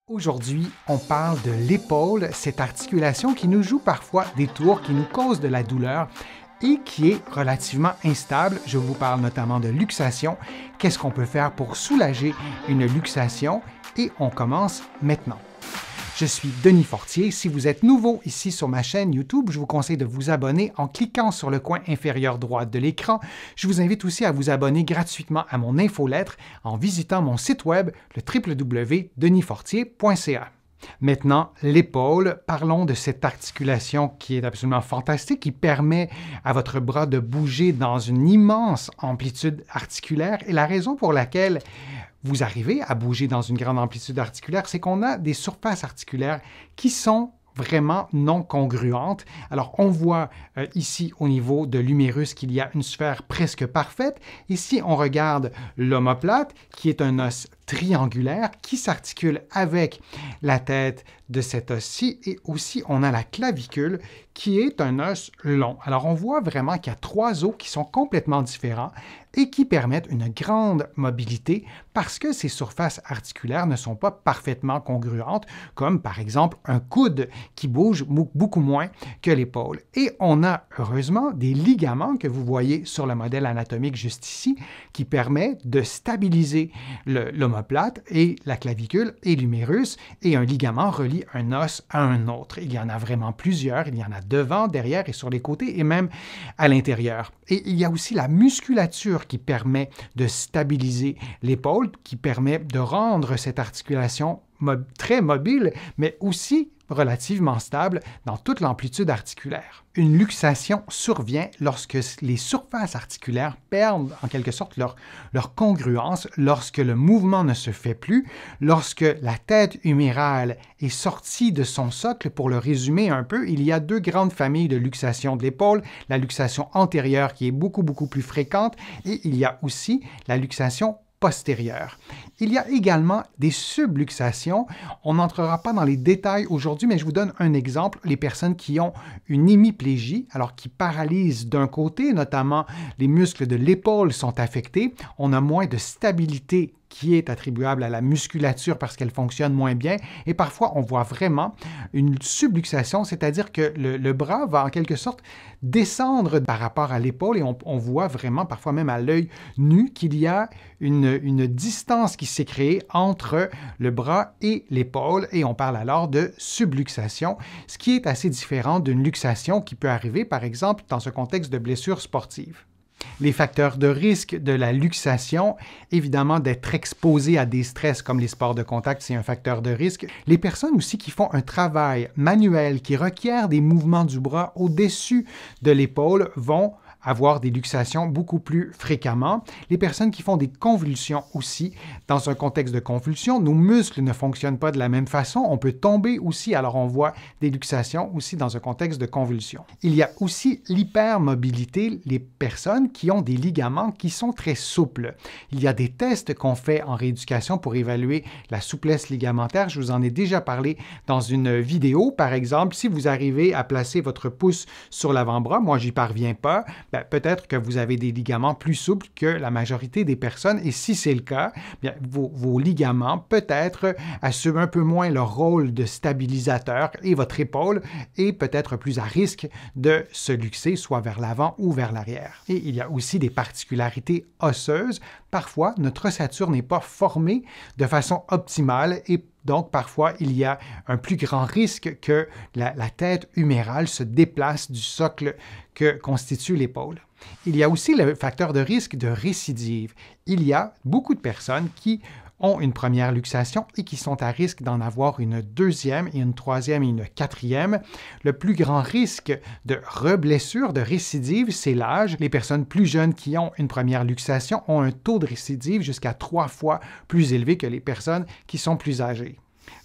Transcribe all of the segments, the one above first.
Aujourd'hui, on parle de l'épaule, cette articulation qui nous joue parfois des tours, qui nous cause de la douleur et qui est relativement instable. Je vous parle notamment de luxation. Qu'est-ce qu'on peut faire pour soulager une luxation? Et on commence maintenant. Je suis Denis Fortier. Si vous êtes nouveau ici sur ma chaîne YouTube, je vous conseille de vous abonner en cliquant sur le coin inférieur droit de l'écran. Je vous invite aussi à vous abonner gratuitement à mon infolettre en visitant mon site web, le www.denisfortier.ca. Maintenant, l'épaule, parlons de cette articulation qui est absolument fantastique, qui permet à votre bras de bouger dans une immense amplitude articulaire. Et la raison pour laquelle vous arrivez à bouger dans une grande amplitude articulaire, c'est qu'on a des surfaces articulaires qui sont vraiment non congruentes. Alors, on voit ici au niveau de l'humérus qu'il y a une sphère presque parfaite. Ici, on regarde l'omoplate, qui est un os triangulaire qui s'articule avec la tête de cet os-ci, et aussi on a la clavicule qui est un os long. Alors on voit vraiment qu'il y a trois os qui sont complètement différents et qui permettent une grande mobilité parce que ces surfaces articulaires ne sont pas parfaitement congruentes, comme par exemple un coude qui bouge beaucoup moins que l'épaule. Et on a heureusement des ligaments que vous voyez sur le modèle anatomique juste ici qui permet de stabiliser l'omoplate et la clavicule et l'humérus, et un ligament relie un os à un autre. Il y en a vraiment plusieurs, il y en a devant, derrière et sur les côtés et même à l'intérieur. Et il y a aussi la musculature qui permet de stabiliser l'épaule, qui permet de rendre cette articulation très mobile, mais aussi relativement stable dans toute l'amplitude articulaire. Une luxation survient lorsque les surfaces articulaires perdent en quelque sorte leur congruence, lorsque le mouvement ne se fait plus, lorsque la tête humérale est sortie de son socle. Pour le résumer un peu, il y a deux grandes familles de luxation de l'épaule, la luxation antérieure qui est beaucoup plus fréquente, et il y a aussi la luxation postérieure. Il y a également des subluxations. On n'entrera pas dans les détails aujourd'hui, mais je vous donne un exemple. Les personnes qui ont une hémiplégie, alors qui paralysent d'un côté, notamment les muscles de l'épaule sont affectés, on a moins de stabilité qui est attribuable à la musculature parce qu'elle fonctionne moins bien. Et parfois, on voit vraiment une subluxation, c'est-à-dire que le bras va en quelque sorte descendre par rapport à l'épaule et on voit vraiment, parfois même à l'œil nu, qu'il y a une distance qui s'est créée entre le bras et l'épaule et on parle alors de subluxation, ce qui est assez différent d'une luxation qui peut arriver, par exemple, dans un contexte de blessure sportive. Les facteurs de risque de la luxation, évidemment d'être exposé à des stress comme les sports de contact, c'est un facteur de risque. Les personnes aussi qui font un travail manuel qui requiert des mouvements du bras au-dessus de l'épaule vont avoir des luxations beaucoup plus fréquemment. Les personnes qui font des convulsions aussi, dans un contexte de convulsion, nos muscles ne fonctionnent pas de la même façon. On peut tomber aussi, alors on voit des luxations aussi dans un contexte de convulsion. Il y a aussi l'hypermobilité, les personnes qui ont des ligaments qui sont très souples. Il y a des tests qu'on fait en rééducation pour évaluer la souplesse ligamentaire. Je vous en ai déjà parlé dans une vidéo. Par exemple, si vous arrivez à placer votre pouce sur l'avant-bras, moi j'y parviens pas, peut-être que vous avez des ligaments plus souples que la majorité des personnes et si c'est le cas, bien, vos ligaments peut-être assument un peu moins leur rôle de stabilisateur et votre épaule est peut-être plus à risque de se luxer soit vers l'avant ou vers l'arrière. Et il y a aussi des particularités osseuses. Parfois, notre ossature n'est pas formée de façon optimale et donc, parfois, il y a un plus grand risque que la tête humérale se déplace du socle que constitue l'épaule. Il y a aussi le facteur de risque de récidive. Il y a beaucoup de personnes qui ont une première luxation et qui sont à risque d'en avoir une deuxième et une troisième et une quatrième. Le plus grand risque de reblessure, de récidive, c'est l'âge. Les personnes plus jeunes qui ont une première luxation ont un taux de récidive jusqu'à 3 fois plus élevé que les personnes qui sont plus âgées.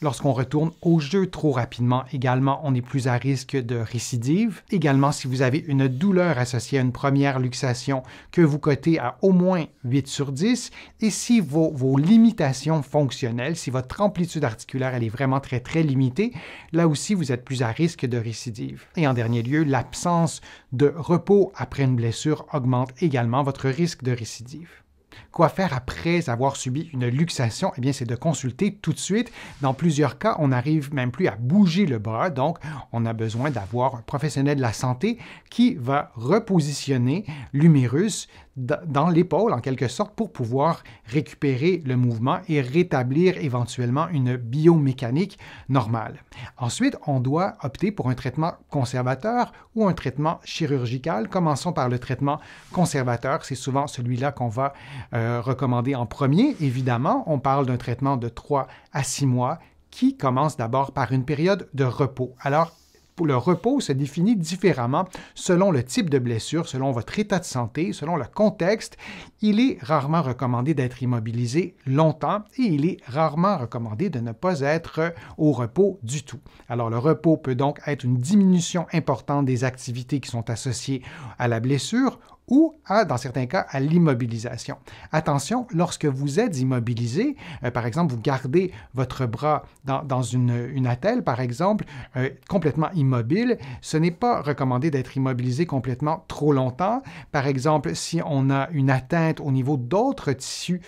Lorsqu'on retourne au jeu trop rapidement, également, on est plus à risque de récidive. Également, si vous avez une douleur associée à une première luxation que vous cotez à au moins 8 sur 10, et si vos limitations fonctionnelles, si votre amplitude articulaire elle est vraiment très limitée, là aussi, vous êtes plus à risque de récidive. Et en dernier lieu, l'absence de repos après une blessure augmente également votre risque de récidive. Quoi faire après avoir subi une luxation? Eh bien, c'est de consulter tout de suite. Dans plusieurs cas, on n'arrive même plus à bouger le bras, donc on a besoin d'avoir un professionnel de la santé qui va repositionner l'humérus dans l'épaule, en quelque sorte, pour pouvoir récupérer le mouvement et rétablir éventuellement une biomécanique normale. Ensuite, on doit opter pour un traitement conservateur ou un traitement chirurgical. Commençons par le traitement conservateur. C'est souvent celui-là qu'on va recommander en premier. Évidemment, on parle d'un traitement de 3 à 6 mois qui commence d'abord par une période de repos. Alors, le repos se définit différemment selon le type de blessure, selon votre état de santé, selon le contexte. Il est rarement recommandé d'être immobilisé longtemps et il est rarement recommandé de ne pas être au repos du tout. Alors, le repos peut donc être une diminution importante des activités qui sont associées à la blessure ou, dans certains cas, à l'immobilisation. Attention, lorsque vous êtes immobilisé, par exemple, vous gardez votre bras dans une attelle, par exemple, complètement immobile, ce n'est pas recommandé d'être immobilisé complètement trop longtemps. Par exemple, si on a une atteinte au niveau d'autres tissus,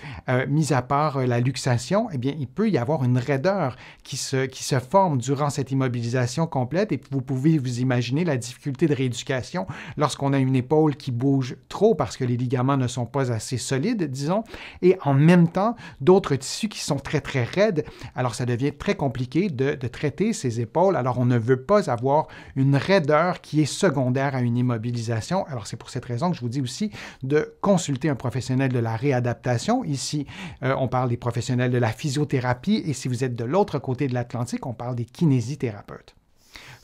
mis à part la luxation, eh bien, il peut y avoir une raideur qui se forme durant cette immobilisation complète et vous pouvez vous imaginer la difficulté de rééducation lorsqu'on a une épaule qui bouge trop parce que les ligaments ne sont pas assez solides, disons, et en même temps, d'autres tissus qui sont très, très raides. Alors, ça devient très compliqué de traiter ces épaules. Alors, on ne veut pas avoir une raideur qui est secondaire à une immobilisation. Alors, c'est pour cette raison que je vous dis aussi de consulter un professionnel de la réadaptation. Ici, on parle des professionnels de la physiothérapie et si vous êtes de l'autre côté de l'Atlantique, on parle des kinésithérapeutes.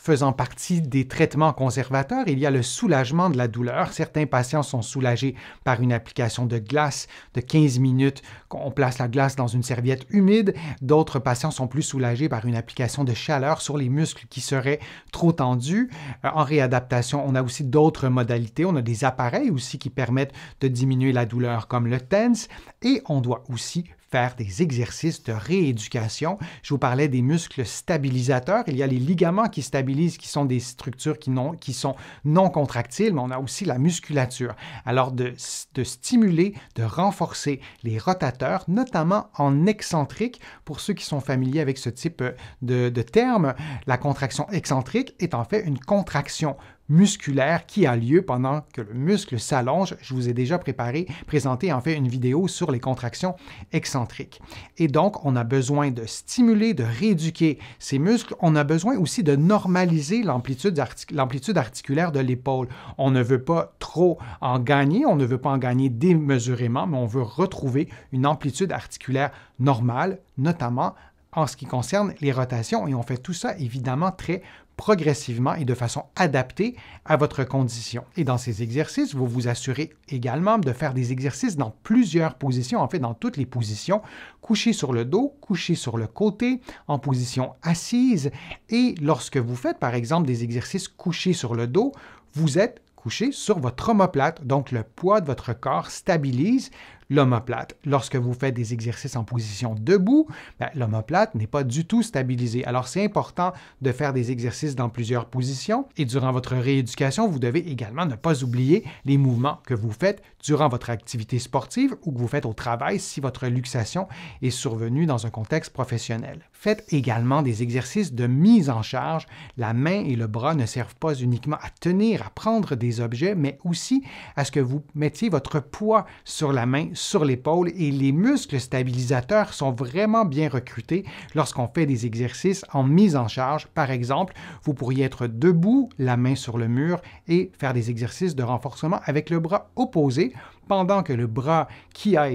Faisant partie des traitements conservateurs, il y a le soulagement de la douleur. Certains patients sont soulagés par une application de glace de 15 minutes. On place la glace dans une serviette humide. D'autres patients sont plus soulagés par une application de chaleur sur les muscles qui seraient trop tendus. En réadaptation, on a aussi d'autres modalités. On a des appareils aussi qui permettent de diminuer la douleur comme le TENS et on doit aussi faire des exercices de rééducation. Je vous parlais des muscles stabilisateurs. Il y a les ligaments qui stabilisent, qui sont des structures qui sont non contractiles, mais on a aussi la musculature. Alors, de stimuler, de renforcer les rotateurs, notamment en excentrique. Pour ceux qui sont familiers avec ce type de terme, la contraction excentrique est en fait une contraction musculaire qui a lieu pendant que le muscle s'allonge. Je vous ai déjà présenté en fait une vidéo sur les contractions excentriques. Et donc, on a besoin de stimuler, de rééduquer ces muscles. On a besoin aussi de normaliser l'amplitude articulaire de l'épaule. On ne veut pas trop en gagner, on ne veut pas en gagner démesurément, mais on veut retrouver une amplitude articulaire normale, notamment en ce qui concerne les rotations. Et on fait tout ça évidemment très progressivement et de façon adaptée à votre condition. Et dans ces exercices, vous vous assurez également de faire des exercices dans plusieurs positions, en fait dans toutes les positions, couché sur le dos, couché sur le côté, en position assise. Et lorsque vous faites par exemple des exercices couchés sur le dos, vous êtes couché sur votre omoplate, donc le poids de votre corps stabilise l'omoplate. Lorsque vous faites des exercices en position debout, l'omoplate n'est pas du tout stabilisée. Alors, c'est important de faire des exercices dans plusieurs positions et durant votre rééducation, vous devez également ne pas oublier les mouvements que vous faites durant votre activité sportive ou que vous faites au travail si votre luxation est survenue dans un contexte professionnel. Faites également des exercices de mise en charge. La main et le bras ne servent pas uniquement à tenir, à prendre des objets, mais aussi à ce que vous mettiez votre poids sur la main, sur l'épaule et les muscles stabilisateurs sont vraiment bien recrutés lorsqu'on fait des exercices en mise en charge. Par exemple, vous pourriez être debout, la main sur le mur et faire des exercices de renforcement avec le bras opposé pendant que le bras qui a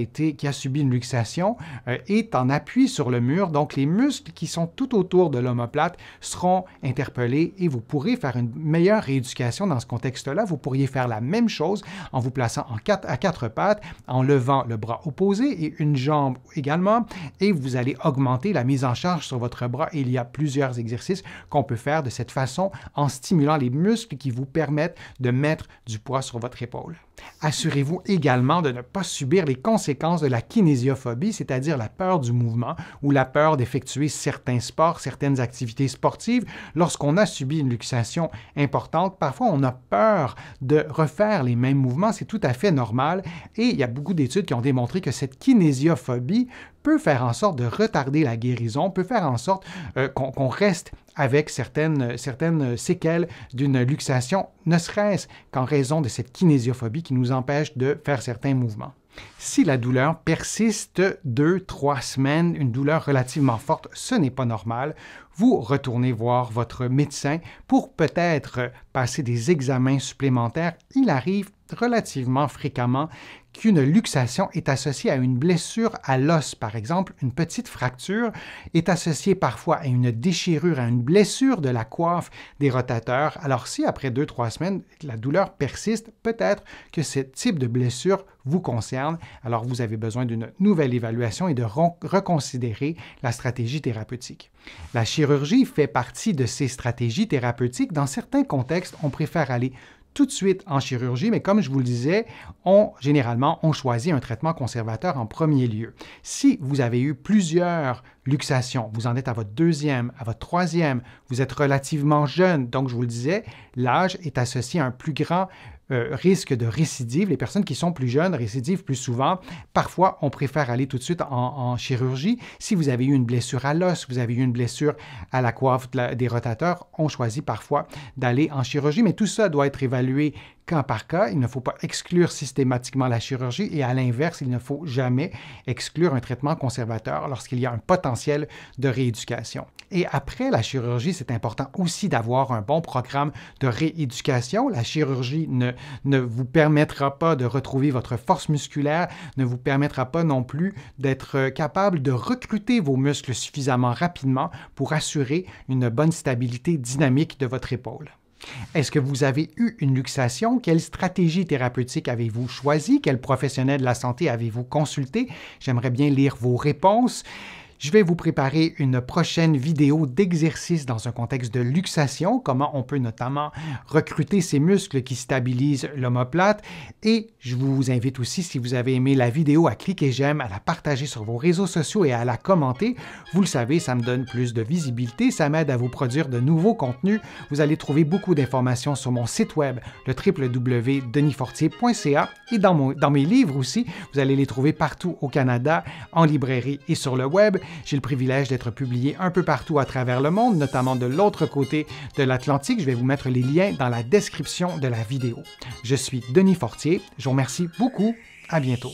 subi une luxation est en appui sur le mur. Donc, les muscles qui sont tout autour de l'omoplate seront interpellés et vous pourrez faire une meilleure rééducation dans ce contexte-là. Vous pourriez faire la même chose en vous plaçant à quatre pattes, en levant le bras opposé et une jambe également, et vous allez augmenter la mise en charge sur votre bras. Et il y a plusieurs exercices qu'on peut faire de cette façon en stimulant les muscles qui vous permettent de mettre du poids sur votre épaule. Assurez-vous également de ne pas subir les conséquences de la kinésiophobie, c'est-à-dire la peur du mouvement ou la peur d'effectuer certains sports, certaines activités sportives. Lorsqu'on a subi une luxation importante, parfois on a peur de refaire les mêmes mouvements, c'est tout à fait normal et il y a beaucoup d'études qui ont démontré que cette kinésiophobie peut faire en sorte de retarder la guérison, peut faire en sorte qu'on reste avec certaines séquelles d'une luxation, ne serait-ce qu'en raison de cette kinésiophobie qui nous empêche de faire certains mouvements. Si la douleur persiste 2-3 semaines, une douleur relativement forte, ce n'est pas normal. Vous retournez voir votre médecin pour peut-être passer des examens supplémentaires. Il arrive relativement fréquemment qu'une luxation est associée à une blessure à l'os, par exemple, une petite fracture est associée parfois à une déchirure, à une blessure de la coiffe des rotateurs. Alors si après 2-3 semaines, la douleur persiste, peut-être que ce type de blessure vous concerne, alors vous avez besoin d'une nouvelle évaluation et de reconsidérer la stratégie thérapeutique. La chirurgie fait partie de ces stratégies thérapeutiques. Dans certains contextes, on préfère aller tout de suite en chirurgie, mais comme je vous le disais, généralement, on choisit un traitement conservateur en premier lieu. Si vous avez eu plusieurs luxations, vous en êtes à votre deuxième, à votre troisième, vous êtes relativement jeune, donc je vous le disais, l'âge est associé à un plus grand risque de récidive. Les personnes qui sont plus jeunes récidivent plus souvent. Parfois, on préfère aller tout de suite en chirurgie. Si vous avez eu une blessure à l'os, vous avez eu une blessure à la coiffe des rotateurs, on choisit parfois d'aller en chirurgie, mais tout ça doit être évalué cas par cas. Il ne faut pas exclure systématiquement la chirurgie et à l'inverse, il ne faut jamais exclure un traitement conservateur lorsqu'il y a un potentiel de rééducation. Et après la chirurgie, c'est important aussi d'avoir un bon programme de rééducation. La chirurgie ne vous permettra pas de retrouver votre force musculaire, ne vous permettra pas non plus d'être capable de recruter vos muscles suffisamment rapidement pour assurer une bonne stabilité dynamique de votre épaule. Est-ce que vous avez eu une luxation? Quelle stratégie thérapeutique avez-vous choisi? Quel professionnel de la santé avez-vous consulté? J'aimerais bien lire vos réponses. Je vais vous préparer une prochaine vidéo d'exercice dans un contexte de luxation, comment on peut notamment recruter ces muscles qui stabilisent l'omoplate. Et je vous invite aussi, si vous avez aimé la vidéo, à cliquer j'aime, à la partager sur vos réseaux sociaux et à la commenter. Vous le savez, ça me donne plus de visibilité, ça m'aide à vous produire de nouveaux contenus. Vous allez trouver beaucoup d'informations sur mon site web, le www.denisfortier.ca, et dans mes livres aussi. Vous allez les trouver partout au Canada, en librairie et sur le web. J'ai le privilège d'être publié un peu partout à travers le monde, notamment de l'autre côté de l'Atlantique. Je vais vous mettre les liens dans la description de la vidéo. Je suis Denis Fortier. Je vous remercie beaucoup. À bientôt.